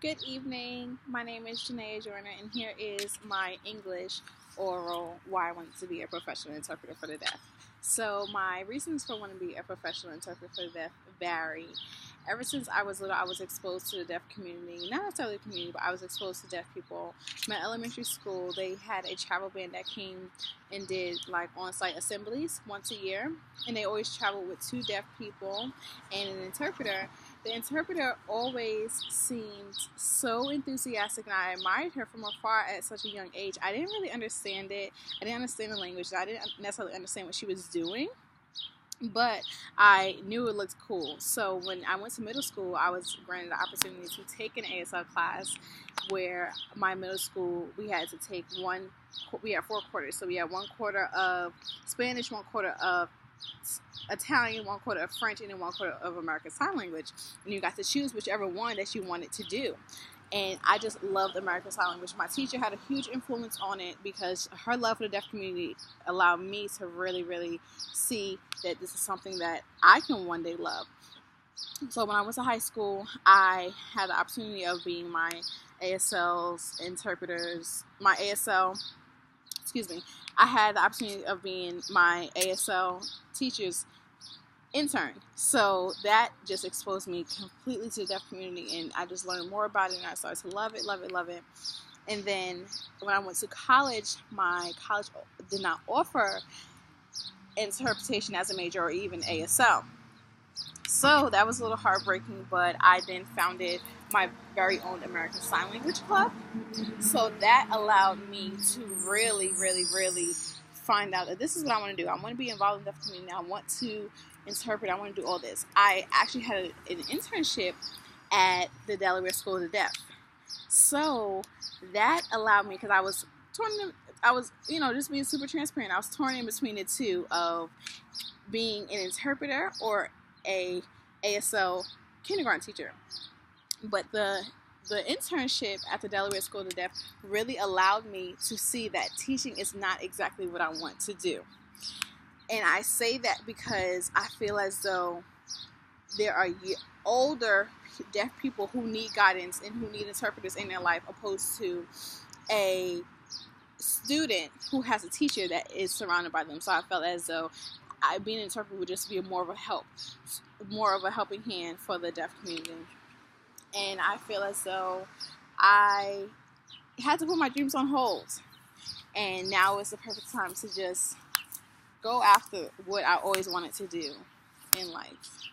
Good evening. My name is Janaea Joyner, and here is my English oral why I wanted to be a professional interpreter for the deaf. So, my reasons for wanting to be a professional interpreter for the deaf vary. Ever since I was little, I was exposed to the deaf community. Not necessarily the community, but I was exposed to deaf people. My elementary school, they had a travel band that came and did like on-site assemblies once a year, and they always traveled with two deaf people and an interpreter. The interpreter always seemed so enthusiastic, and I admired her from afar at such a young age. I didn't really understand it. I didn't understand the language. I didn't necessarily understand what she was doing, but I knew it looked cool. So when I went to middle school, I was granted the opportunity to take an ASL class where my middle school, we had to take we had 4 quarters. So we had 1/4 of Spanish, 1/4 of Italian, 1/4 of French, and then 1/4 of American Sign Language. And you got to choose whichever one that you wanted to do. And I just loved American Sign Language. My teacher had a huge influence on it because her love for the deaf community allowed me to really, really see that this is something that I can one day love. So when I went to high school, I had the opportunity of being my ASL's interpreters, I had the opportunity of being my ASL teacher's intern. So that just exposed me completely to the deaf community, and I just learned more about it, and I started to love it, love it, love it. And then when I went to college, my college did not offer interpretation as a major or even ASL. So that was a little heartbreaking, but I then founded my very own American Sign Language Club. So that allowed me to really, really, really find out that this is what I want to do. I want to be involved in the deaf community. I want to interpret. I want to do all this. I actually had an internship at the Delaware School of the Deaf. So that allowed me, because I was just being super transparent. I was torn in between the two of being an interpreter or a ASL kindergarten teacher. But the internship at the Delaware School of the Deaf really allowed me to see that teaching is not exactly what I want to do. And I say that because I feel as though there are older deaf people who need guidance and who need interpreters in their life, opposed to a student who has a teacher that is surrounded by them. So I felt as though being an interpreter would just be more of a helping hand for the deaf community. And I feel as though I had to put my dreams on hold. And now is the perfect time to just go after what I always wanted to do in life.